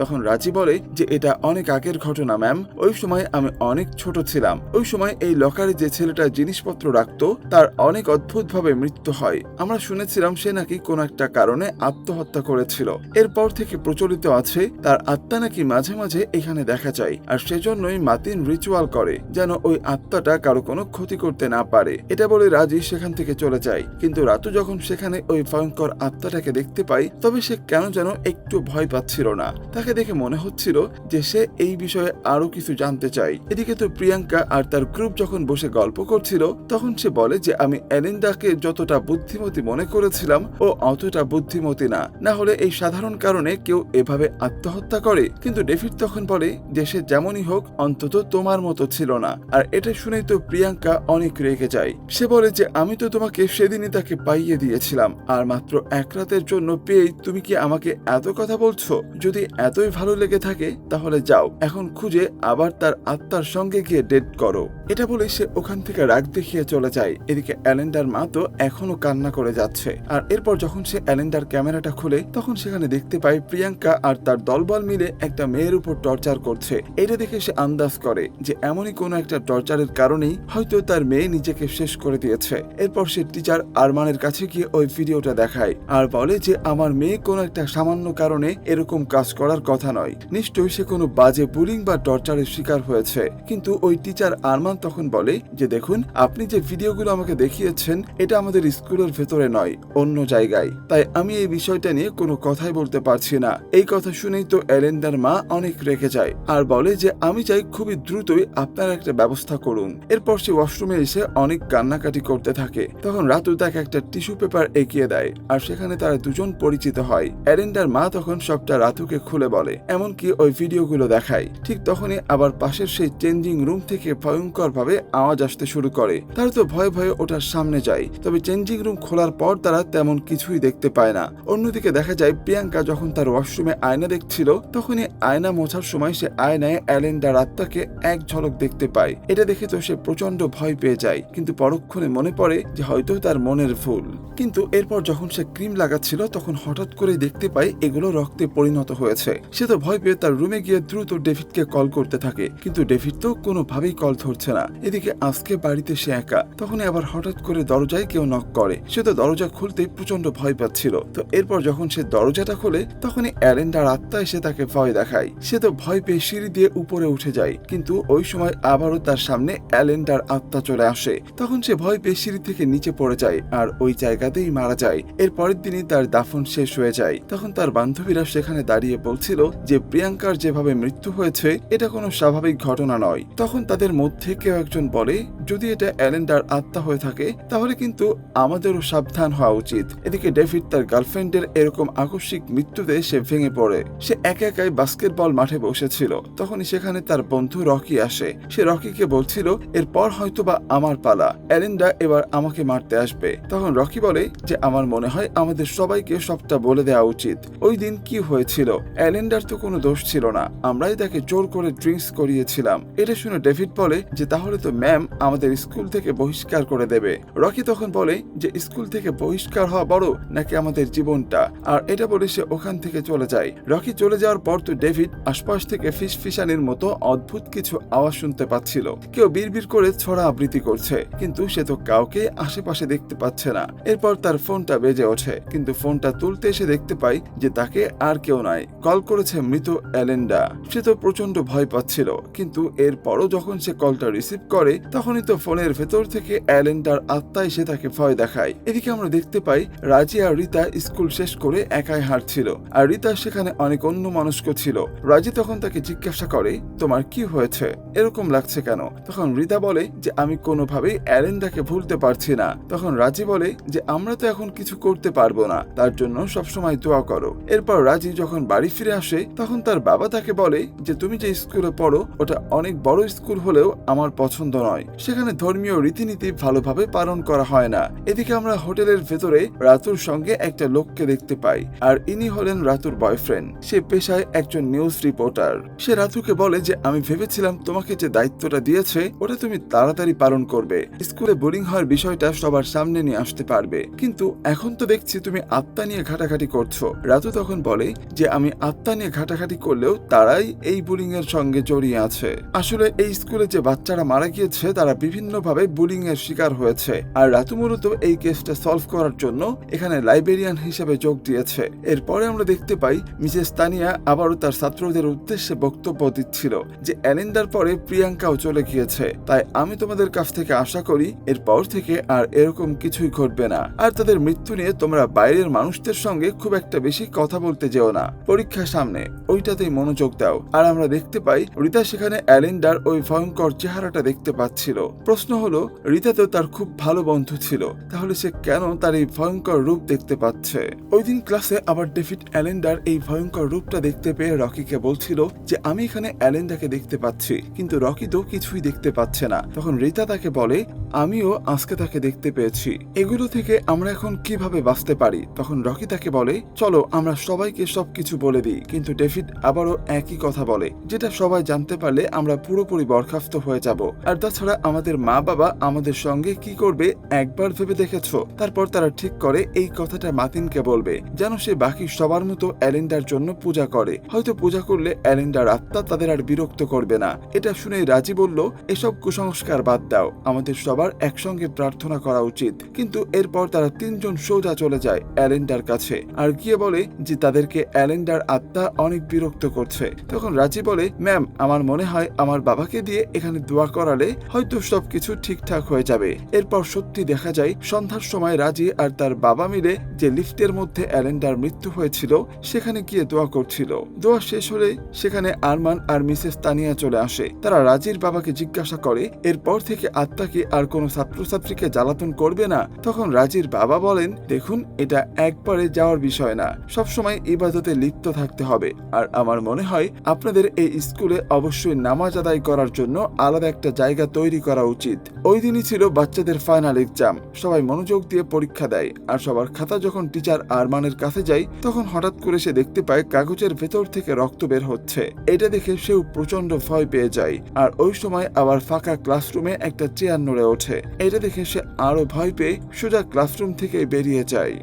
তখন রাজি বলে যে এটা অনেক আগের ঘটনা ম্যাম, ওই সময় আমি অনেক ছোট ছিলাম। ওই সময় এই লকারে যে ছেলেটা জিনিসপত্র রাখতো তার অনেক অদ্ভুত ভাবে মৃত্যু হয়। আমরা শুনেছিলাম সে নাকি কোনো একটা কারণে আত্মহত্যা করেছিল। এরপর থেকে প্রচলিত আছে তার আত্মা নাকি মাঝে মাঝে এখানে দেখা যায়, আর সেজন্যই মাতিন রিচুয়াল করে যেন ওই আত্মাটা কারো কোনো ক্ষতি করতে না পারে। এটা বলে রাজি সেখান থেকে চলে যায়। কিন্তু রাতু যখন সেখানে ওই ভয়ঙ্কর আত্মাটাকে দেখতে পায় তবে সে কেন যেন একটু ভয় পাচ্ছিল না। তাকে দেখে মনে হচ্ছিল যে সে এই বিষয়ে আরো কিছু জানতে চায়। এদিকে তো প্রিয়াঙ্কা আর তার গ্রুপ যখন বসে গল্প করছিল তখন সে বলে যে আমি অ্যালেন্ডাকে যতটা বুদ্ধিমতী মনে করেছিলাম ও অতটা বুদ্ধিমতী না, না হলে এই সাধারণ কারণে কেউ এভাবে আত্মহত্যা করে। কিন্তু ডেভিড তখন বলে যে সে যেমনই হোক অন্তত তোমার মতো ছিল না। আর এটা শুনেই তো প্রিয়াঙ্কা অনেক রেগে যায়। সে বলে যে আমি তো তোমাকে সেদিনই তাকে পাইয়ে দিয়েছিলাম, আর মাত্র এক রাতের জন্য পেয়ে তুমি কি আমাকে এত কথা বলছো? যদি এতই ভালো লেগে থাকে তাহলে যাও এখন খুঁজে আবার তার আত্মার সঙ্গে গিয়ে ডেট করো। এটা বলে সে ওখান থেকে রাগ দেখিয়ে চলে যায়। এদিকে অ্যালেন্ডার মা তো এখনো কান্না করে যাচ্ছে। আর এরপর যখন সে অ্যালেন্ডার ক্যামেরাটা খুলে তখন সেখানে দেখতে পায় প্রিয়াঙ্কা আর তার দলবল মিলে একটা মেয়ের উপর টর্চার করছে। এটা দেখে সে আন্দাজ করে যে এমনই কোনো একটা টর্চারের কারণেই হয়তো তার মেয়ে নিজেকে শেষ করে দিয়েছে। এরপর সে টিচার আরমানের কাছে গিয়ে ওই ভিডিওটা দেখায় আর বলে যে আমার মেয়ে কোনো একটা সামান্য কারণে এরকম কাজ করার কথা নয়, নিশ্চয়ই সে কোনো বাজে বুলিং বা টর্চারের শিকার হয়েছে। কিন্তু ওই টিচার আরমান তখন বলে যে দেখুন আপনি যে ভিডিওগুলো আমাকে দেখিয়েছেন এটা আমাদের স্কুলের ভেতরে নয়, অন্য জায়গায়, তাই আমি এই বিষয়টা নিয়ে কোনো কথাই বলতে পারছি না। এই কথা শুনেই তো অ্যালেন্ডার মা অনেক রেগে যায় আর বলে যে আমি চাই খুবই দ্রুতই আপনার একটা ব্যবস্থা করুন। এরপর সে ওয়াশরুমে এসে অনেক কান্নাকাটি করতে থাকে। তখন রাতু তাকে একটা টিস্যু পেপার এগিয়ে দেয় আর সেখানে তারা দুজন পরিচিত হয়। অ্যালেন্ডার মা তখন সবটা রাতুকে খুলে বলে, এমনকি ওই ভিডিওগুলো দেখায়। ঠিক তখনই আবার পাশের সেই চেঞ্জিং রুম থেকে ভয়ঙ্কর ভাবে আওয়াজ আসতে শুরু করে। তারা তো ভয়ে ভয়ে ওটার সামনে যায়। তবে চেঞ্জিং রুম খোলার পর তারা তেমন কিছুই দেখতে পায় না। অন্যদিকে দেখা যায় প্রিয়াঙ্কা যখন তার ওয়াশরুমে আয়না দেখছিল তখনই আয়না মোছার সময় সে আয়নায় অ্যালেন্ডার আত্মাকে এক ঝলক দেখতে পায়। এটা দেখে তো সে প্রচন্ড ভয় পেয়ে যায়, কিন্তু পরক্ষণে মনে পড়ে যে হয়তো তার মনের ভুল। কিন্তু এরপর যখন সে ক্রিম লাগাচ্ছিল তখন হঠাৎ করে দেখতে পায় এগুলো রক্তে পরিণত হয়েছে। সে তো ভয় পেয়ে তার রুমে গিয়ে দ্রুত ডেভিডকে কল করতে থাকে, কিন্তু ডেভিড তো কোনোভাবেই কল ধরছে না। এদিকে আজকে বাড়িতে সে একা। তখনই আবার হঠাৎ করে দরজায় কেউ নক করে। সে তো দরজা খুলতে প্রচন্ড ভয় পাচ্ছিল। তো এরপর যখন সে দরজাটা খোলে তখনই অ্যালেন্ডার আত্মা এসে তাকে ভয় দেখায়। সে তো ভয় পেয়ে সিঁড়ি দিয়ে উপরে উঠে যায়, কিন্তু ওই সময় আবারও তার সামনে অ্যালেন্ডার আত্মা চলে আসে। তখন সে ভয় পেয়ে সিঁড়ি থেকে নিচে পড়ে যায় আর ওই জায়গাতেই মারা যায়। এর পরের দিনই তার দাফন শেষ হয়ে যায়। যায়। তখন তার বান্ধবীরা সেখানে দাঁড়িয়ে বলছিল যে প্রিয়াঙ্কার যেভাবে মৃত্যু হয়েছে এটা কোনো স্বাভাবিক ঘটনা নয়। তখন তাদের মধ্যে কেউ একজন বলে, যদি এটা অ্যালেন্ডার আত্মা হয়ে থাকে তাহলে কিন্তু আমাদেরও সাবধান হওয়া উচিত। এদিকে ডেভিড তার গার্লফ্রেন্ডের এরকম আকস্মিক মৃত্যুতে সে ভেঙে পড়ে। সে একা একাই বাস্কেটবল মাঠে বসেছিল। তখনই সেখানে তার বন্ধু রকি আসে। সে রকিকে বলছিল, এরপর হয়তোবা আমার পালা, অ্যালেন্ডা এবার আমাকে মারতে আসবে। তখন রকি বলে যে আমার মনে হয় আমাদের সবাইকে সবটা বলে দেওয়া উচিত। ওই দিন কি হয়েছিল, অ্যালেন্ডার তো কোনো দোষ ছিল না, আমরাই তাকে জোর করে ড্রিঙ্কস করিয়েছিলাম। এটা শুনে ডেভিড বলে যে তাহলে তো ম্যাম আমাদের স্কুল থেকে বহিষ্কার করে দেবে। রকি তখন বলে যে স্কুল থেকে বহিষ্কার হওয়া বড় নাকি আমাদের জীবনটা, আর এটা বলে সে ওখান থেকে চলে যায়। রকি চলে যাওয়ার পর তো ডেভিড আশপাশ থেকে ফিসফিসানির মতো অদ্ভুত কিছু আওয়াজ শুনতে পাচ্ছিল। কেউ বিড়বিড় করে ছড়া আবৃত্তি করছে, কিন্তু সে তো কাউকে আশেপাশে দেখতে পাচ্ছে না। এরপর তার ফোনটা বেজে ওঠে, কিন্তু ফোনটা তুলতে এসে দেখতে পায় যে তাকে আর কেউ নাই, কল করেছে মৃত অ্যালেন্ডা। সে তো প্রচন্ড ভয় পাচ্ছিল, কিন্তু এরপরও যখন সে কলটা রিসিভ করে তখনই তো ফোনের ভেতর থেকে অ্যালেন্ডার আত্মা এসে তাকে ভয় দেখায়। এদিকে আমরা দেখতে পাই রাজি আর রিতা স্কুল শেষ করে একাই হাঁটছিল, আর রিতা সেখানে অনেক অন্য মানুষকে ছিল। রাজি তখন তাকে জিজ্ঞাসা করে, তোমার কি হয়েছে, এরকম লাগছে কেন? তখন রিতা বলে যে আমি কোনোভাবেই অ্যালেন্ডাকে ভুলতে পারছি না। তখন রাজি বলে যে আমরা তো এখন কিছু করতে পারবো না, তার জন্য সবসময় দোয়া করো। এরপর রাজি যখন বাড়ি ফিরে আসে তখন তার বাবা তাকে বলে যে তুমি যে স্কুলে পড়ো ওটা অনেক বড় স্কুল হলেও আমার পছন্দ নয়, সেখানে ধর্মীয় রীতিনীতি ভালোভাবে পালন করা হয় না। এদিকে আমরা হোটেলের ভেতরে রাতুর সঙ্গে একটা লোককে দেখতে পাই, আর ইনি হলেন রাতুর বয়ফ্রেন্ড। সে পেশায় একজন নিউজ রিপোর্টার। সে রাতুকে বলে যে আমি ভেবেছিলাম তোমাকে যে দায়িত্বটা দিয়েছে ওটা তুমি তাড়াতাড়ি পালন করবে, স্কুলে বোরিং হওয়ার বিষয়টা সবার সামনে নিয়ে আসতে পারবে, কিন্তু এখন তো দেখছি তুমি আত্মা নিয়ে ঘাটাঘাটি করছো। রাতু তখন বলে যে আমি আত্মা নিয়ে ঘাটাঘাটি করলেও তারাই এই বুলিং এর সঙ্গে জড়িয়ে আছে। আসলে এই স্কুলে যে বাচ্চারা মারা গিয়েছে তারা বিভিন্নভাবে বুলিং এর শিকার হয়েছে, আর রাতু মূলত এই কেসটা সলভ করার জন্য এখানে লাইব্রেরিয়ান হিসেবে যোগ দিয়েছে। এরপরে আমরা দেখতে পাই মিসেস তানিয়া আবারও তার ছাত্রদের উদ্দেশ্যে বক্তব্য দিচ্ছিল যে অ্যালেন্ডার পরে প্রিয়াঙ্কাও চলে গিয়েছে, তাই আমি তোমাদের কাছ থেকে আশা করি এরপর থেকে আর এরকম কিছুই ঘটবে না, আর তাদের মৃত্যু নিয়ে তোমরা বাইরের মানুষদের সঙ্গে খুব একটা বেশি কথা বলতে যেও না, পরীক্ষার সামনে ওইটাতেই মনোযোগ দাও। আর আমরা দেখতে পাই রিতা সেখানে অ্যালেন্ডার ওই ভয়ঙ্কর চেহারাটা দেখতে পাচ্ছিল। প্রশ্ন হলো রিতা তো তার খুব ভালো বন্ধু ছিল, তাহলে সে কেন তার এই ভয়ঙ্কর রূপ দেখতে পাচ্ছে? ওই দিন ক্লাসে আবার ডেভিড অ্যালেন্ডার এই ভয়ঙ্কর রূপটা দেখতে পেয়ে রকিকে বলছিল যে আমি এখানে অ্যালেন্ডাকে দেখতে পাচ্ছি, কিন্তু রকি তো কিছুই দেখতে পাচ্ছে না। তখন রিতা তাকে বলে আমিও আজকে তাকে দেখতে পেয়েছি, এগুলো থেকে আমরা এখন কিভাবে বাঁচতে পারি? তখন রকি তাকে বলে চলো আমরা সবাইকে সবকিছু বলে দিই, কিন্তু ডেভিড আবারও একই কথা বলে যেটা সবাই জানতে পারলে আমরা পুরোপুরি বরখাস্ত হয়ে যাব, আর তাছাড়া আমাদের মা বাবা আমাদের সঙ্গে কি করবে একবার ভেবে দেখেছো? তারপর তারা ঠিক করে এই কথাটা মাতিনকে বলবে যেন সে বাকি সবার মতো অ্যালেন্ডার জন্য পূজা করে, হয়তো পূজা করলে অ্যালেন্ডার আত্মা তাদের আর বিরক্ত করবে না। এটা শুনে রাজি বলল এসব কুসংস্কার বাদ দাও, আমাদের সবার একসঙ্গে প্রার্থনা করা উচিত। কিন্তু এরপর তারা তিনজন সোজা চলে যায় অ্যালেন্ডার কাছে, আর গিয়ে বলে যে তাদেরকে অ্যালেন্ডার আত্মা অনেক বিরক্ত করছে। তখন রাজি বলে ম্যাম আমার মনে হয় আমার বাবাকে দিয়ে এখানে দোয়া করালে হয়তো সবকিছু ঠিকঠাক হয়ে যাবে। এরপর সত্যি দেখা যায় সন্ধ্যার সময় রাজি আর তার বাবা মিলে যে লিফটের মধ্যে অ্যালেন্ডার মৃত্যু হয়েছিল সেখানে গিয়ে দোয়া করছিল। দোয়া শেষ হলে সেখানে আরমান আর মিসেস তানিয়া চলে আসে। তারা রাজির বাবাকে জিজ্ঞাসা করে এরপর থেকে আত্মা কি আর কোনো ছাত্রছাত্রীকে জ্বালাতন করবে না? তখন রাজির বাবা বলেন দেখুন এটা একবারে যাওয়ার বিষয় না, সবসময় ইবাদতে লিপ্ত থাকতে হবে, আর আমার মনে হয় আপনাদের এই স্কুলে অবশ্যই নামাজ আদায় করার জন্য আলাদা একটা জায়গা তৈরি করা উচিত। ওই দিনই ছিল বাচ্চাদের ফাইনাল এক্সাম, সবাই মনোযোগ দিয়ে পরীক্ষা দেয়, আর সবার খাতা যখন টিচার আরমানের কাছে যায় তখন হঠাৎ করে সে দেখতে পায় কাগজের ভেতর থেকে রক্ত বের হচ্ছে। এটা দেখে সেও প্রচন্ড ভয় পেয়ে যায়, আর ওই সময় আবার ফাঁকা ক্লাসরুমে একটা চেয়ার নড়ে ওঠে। এটা দেখে সে আরো ভয় পেয়ে সোজা ক্লাসরুম থেকে বেরিয়ে যায়।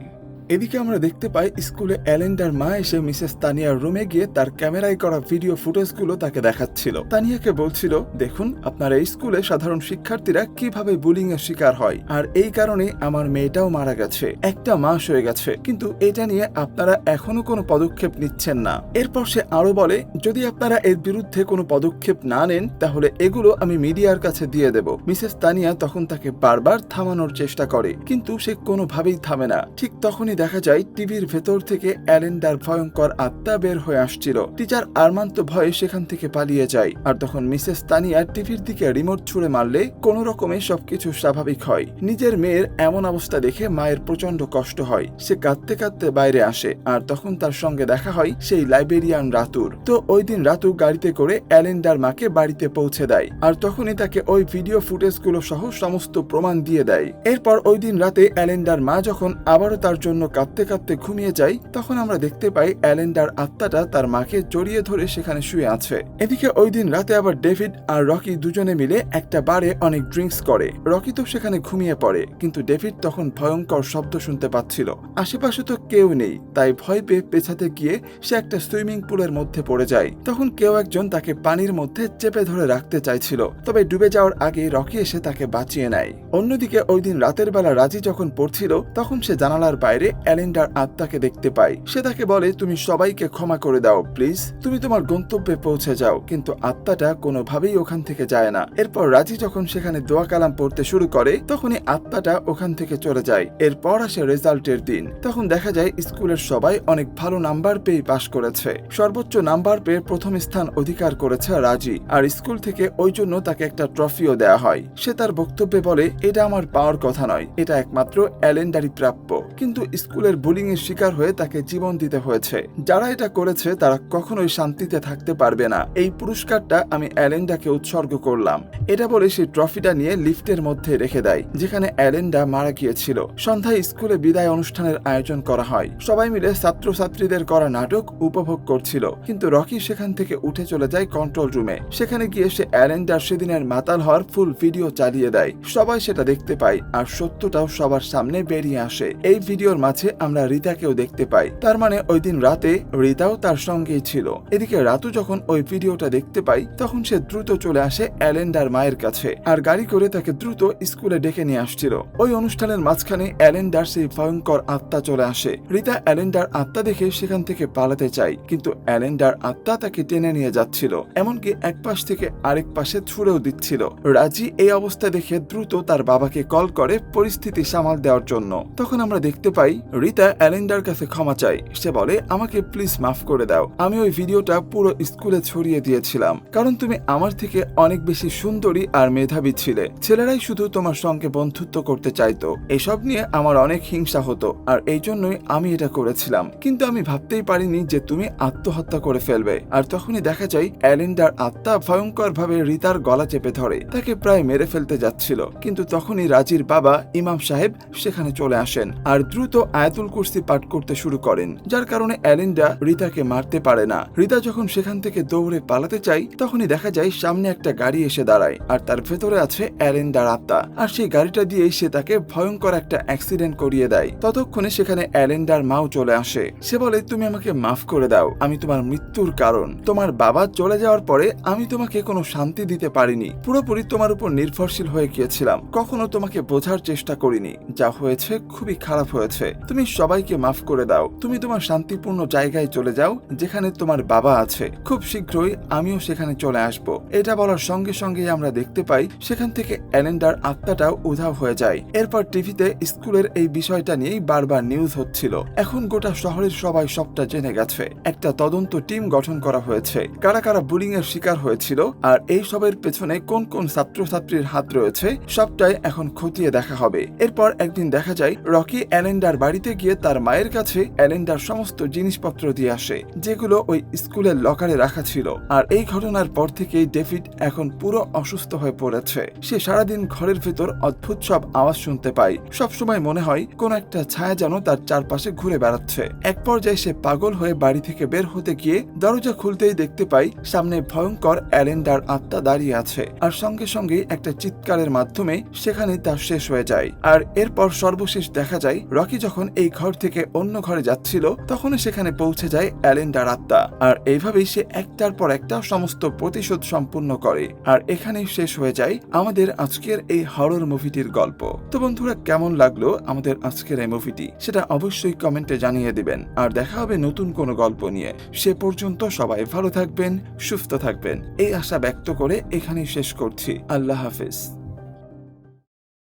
এদিকে আমরা দেখতে পাই স্কুলে অ্যালেন্ডার মা এসে মিসেস তানিয়ার রুমে গিয়ে তার ক্যামেরায় করা ভিডিও ফুটেজগুলো তাকে দেখাচ্ছিল। তানিয়াকে বলছিল দেখুন আপনার এই স্কুলে সাধারণ শিক্ষার্থীরা কিভাবে বুলিং এর শিকার হয়, আর এই কারণে আমার মেয়েটাও মারা গেছে, একটা মাস হয়ে গেছে, কিন্তু এটা নিয়ে আপনারা এখনো কোনো পদক্ষেপ নিচ্ছেন না। এরপর সে আরো বলে যদি আপনারা এর বিরুদ্ধে কোনো পদক্ষেপ না নেন তাহলে এগুলো আমি মিডিয়ার কাছে দিয়ে দেব। মিসেস তানিয়া তখন তাকে বারবার থামানোর চেষ্টা করে, কিন্তু সে কোনোভাবেই থামে না। ঠিক তখনই দেখা যায় টিভির ভেতর থেকে অ্যালেন্ডার ভয়ঙ্কর আত্মা বের হয়ে আসছিল। টিচার আরমান তো ভয়ে সেখান থেকে পালিয়ে যায়। আর তখন মিসেস তানিয়া টিভির দিকে রিমোট ছুঁড়ে মারলে কোনো রকমে সবকিছু স্বাভাবিক হয়। নিজের মেয়ের এমন অবস্থা দেখে মায়ের প্রচন্ড কষ্ট হয়। সে কাঁদতে কাঁদতে বাইরে আসে আর তখন তার সঙ্গে দেখা হয় সেই লাইবেরিয়ান রাতুর। তো ওই দিন রাতু গাড়িতে করে অ্যালেন্ডার মাকে বাড়িতে পৌঁছে দেয় আর তখনই তাকে ওই ভিডিও ফুটেজগুলো সহ সমস্ত প্রমাণ দিয়ে দেয়। এরপর ওই দিন রাতে অ্যালেন্ডার মা যখন আবারও তার জন্য কাঁদতে কাঁদতে ঘুমিয়ে যায় তখন আমরা দেখতে পাই অ্যালেন্ডার আত্মাটা তার মাকে জড়িয়ে ধরে সেখানে শুয়ে আছে। এদিকে ওই দিন রাতে আবার ডেভিড আর রকি দুজনে মিলে একটা বারে অনেক ড্রিঙ্কস করে। রকি তো সেখানে ঘুমিয়ে পড়ে কিন্তু ডেভিড তখন ভয়ঙ্কর শব্দ শুনতে পাচ্ছিল। আশেপাশে তো কেউ নেই, তাই ভয় পেয়ে পেছাতে গিয়ে সে একটা সুইমিং পুলের মধ্যে পড়ে যায়। তখন কেউ একজন তাকে পানির মধ্যে চেপে ধরে রাখতে চাইছিল, তবে ডুবে যাওয়ার আগে রকি এসে তাকে বাঁচিয়ে নেয়। অন্যদিকে ওই দিন রাতের বেলা রাজি যখন পড়ছিল তখন সে জানালার বাইরে অ্যালেন্ডার আত্মাকে দেখতে পায়। সে তাকে বলে, তুমি সবাইকে ক্ষমা করে দাও প্লিজ, তুমি তোমার গন্তব্যে পৌঁছে যাও। কিন্তু আত্মাটা কোনোভাবেই ওখান থেকে যায় না। এরপর রাজি যখন সেখানে দোয়া কালাম পড়তে শুরু করে তখনই আত্মাটা ওখান থেকে চলে যায়। এরপর আসে রেজাল্টের দিন। তখন দেখা যায় স্কুলের সবাই অনেক ভালো নাম্বার পেয়ে পাশ করেছে। সর্বোচ্চ নাম্বার পেয়ে প্রথম স্থান অধিকার করেছে রাজি। আর স্কুল থেকে ওই জন্য তাকে একটা ট্রফিও দেয়া হয়। সে তার বক্তব্যে বলে, এটা আমার পাওয়ার কথা নয়, এটা একমাত্র অ্যালেন্ডারই প্রাপ্য। কিন্তু স্কুলের বুলিং এর শিকার হয়ে তাকে জীবন দিতে হয়েছে। যারা এটা করেছে তারা কখনোই শান্তিতে থাকতে পারবে না। এই পুরস্কারটা আমি অ্যালেন্ডাকে উৎসর্গ করলাম। এটা বলে সে ট্রফিটা নিয়ে লিফটের মধ্যে রেখে দেয় যেখানে অ্যালেন্ডা মারা গিয়েছিল। সন্ধ্যায় স্কুলে বিদায় অনুষ্ঠানের আয়োজন করা হয়। সবাই মিলে ছাত্রছাত্রীদের করা নাটক উপভোগ করছিল। কিন্তু রকি সেখান থেকে উঠে চলে যায় কন্ট্রোল রুমে। সেখানে গিয়ে সে অ্যালেন্ডার সেদিনের মাতাল হওয়ার ফুল ভিডিও চালিয়ে দেয়। সবাই সেটা দেখতে পায় আর সত্যটাও সবার সামনে বেরিয়ে আসে। এই ভিডিওর মাঝে আমরা রিতাকেও দেখতে পাই। তার মানে ওই দিন রাতে রিতাও তার সঙ্গেই ছিল। এদিকে রাতু যখন ওই ভিডিওটা দেখতে পায় তখন সে দ্রুত চলে আসে অ্যালেন্ডার মায়ের কাছে আর গাড়ি করে তাকে দ্রুত স্কুলে ডেকে নিয়ে আসছিল। ওই অনুষ্ঠানের মাঝখানে অ্যালেন্ডার সেই ভয়ঙ্কর আত্মা চলে আসে। রিতা অ্যালেন্ডার আত্মা দেখে সেখান থেকে পালাতে চায় কিন্তু অ্যালেন্ডার আত্মা তাকে টেনে নিয়ে যাচ্ছিল, এমনকি এক পাশ থেকে আরেক পাশে ছুঁড়েও দিচ্ছিল। রাজি এই অবস্থা দেখে দ্রুত তার বাবাকে কল করে পরিস্থিতি সামাল দেওয়ার জন্য। তখন আমরা দেখতে পাই রিতা অ্যালেন্ডার কাছে ক্ষমা চায়। সে বলে, আমাকে প্লিজ মাফ করে দাও, আমি ওই ভিডিওটা পুরো স্কুলে ছড়িয়ে দিয়েছিলাম কারণ তুমি আমার থেকে অনেক বেশি সুন্দরী আর মেধাবী ছিলে। ছেলেরাই শুধু তোমার সঙ্গে বন্ধুত্ব করতে চাইতো। এসব নিয়ে আমার অনেক হিংসা হতো আর এই জন্যই আমি এটা করেছিলাম। কিন্তু আমি ভাবতেই পারিনি যে তুমি আত্মহত্যা করে ফেলবে। আর তখনই দেখা যায় অ্যালেন্ডার আত্মা ভয়ঙ্কর ভাবে রিতার গলা চেপে ধরে, তাকে প্রায় মেরে ফেলতে যাচ্ছিল। কিন্তু তখনই রাজির বাবা ইমাম সাহেব সেখানে চলে আসেন আর দ্রুত আয়াতুল কুরসি পাঠ করতে শুরু করেন, যার কারণে অ্যালেন্ডা রিতাকে মারতে পারে না। রিতা যখন সেখান থেকে দৌড়ে পালাতে চায় তখনই দেখা যায় সামনে একটা গাড়ি এসে দাঁড়ায় আর তার ভেতরে আছে অ্যালেন্ডার আত্মা। আর সেই গাড়িটা দিয়েই সে তাকে ভয়ঙ্কর একটা অ্যাক্সিডেন্ট করিয়ে দেয়। ততক্ষণে সেখানে অ্যালেন্ডার মাও চলে আসে। সে বলে, তুমি আমাকে মাফ করে দাও, আমি তোমার মৃত্যুর কারণ। তোমার বাবা চলে যাওয়ার পরে আমি তোমাকে কোনো শান্তি দিতে পারিনি, পুরোপুরি তোমার উপর নির্ভরশীল হয়ে গিয়েছিলাম, কখনো তোমাকে বোঝার চেষ্টা করিনি। যা হয়েছে খুবই খারাপ হয়েছে, তুমি সবাইকে মাফ করে দাও। তুমি তোমার শান্তিপূর্ণ জায়গায় চলে যাও যেখানে তোমার বাবা আছে। খুব শীঘ্রই আমিও সেখানে চলে আসব। এটা বলার সঙ্গে সঙ্গেই আমরা দেখতে পাই সেখান থেকে অ্যালেন্ডার আত্মাটাও উধাও হয়ে যায়। এরপর টিভিতে স্কুলের এই বিষয়টা নিয়েই বারবার নিউজ হচ্ছিল। এখন গোটা শহরের সবাই সবটা জেনে গেছে। একটা তদন্ত টিম গঠন করা হয়েছে, কারা কারা বুলিং এর শিকার হয়েছিল আর এই সবের পেছনে কোন কোন ছাত্রছাত্রীর হাত রয়েছে সবটাই এখন খতিয়ে দেখা হবে। এরপর একদিন দেখা যায় রকি অ্যালেন্ডার বাড়িতে গিয়ে তার মায়ের কাছে অ্যালেন্ডার সমস্ত জিনিসপত্র দিয়ে আসে যেগুলো ওই স্কুলের লকারে রাখা ছিল। আর এই ঘটনার পর থেকেই ডেভিড এখন পুরো অসুস্থ হয়ে পড়েছে। সে সারাদিন ঘরের ভেতর অদ্ভুত সব আওয়াজ শুনতে পায়। সবসময় মনে হয় কোন একটা ছায়া যেন তার চারপাশে ঘুরে বেড়াচ্ছে। এক পর্যায়ে সে পাগল হয়ে বাড়ি থেকে বের হতে গিয়ে দরজা খুলতেই দেখতে পাই সামনে ভয়ঙ্কর অ্যালেন্ডার আত্মা দাঁড়িয়ে আছে আর সঙ্গে সঙ্গে একটা চিৎকারের মাধ্যমে সেখানে তা শেষ হয়ে যায়। আর এরপর সর্বশেষ দেখা যায় রকি যখন এই ঘর থেকে অন্য ঘরে যাচ্ছিল তখন সেখানে পৌঁছে যায় অ্যালেন্ডার আত্মা। আর এইভাবেই সে একটার পর একটা সমস্ত প্রতিশোধ সম্পূর্ণ করে। আর এখানেই শেষ হয়ে যায় আমাদের আজকের এই হরর মুভিটির গল্প। তো বন্ধুরা, কেমন লাগলো আমাদের আজকের এই মুভিটি সেটা অবশ্যই কমেন্টে জানিয়ে দিবেন। আর দেখা হবে নতুন কোনো গল্প নিয়ে। সে পর্যন্ত সবাই ভালো থাকবেন, সুস্থ থাকবেন এই আশা ব্যক্ত করে এখানেই শেষ করছি। আল্লাহ হাফেজ।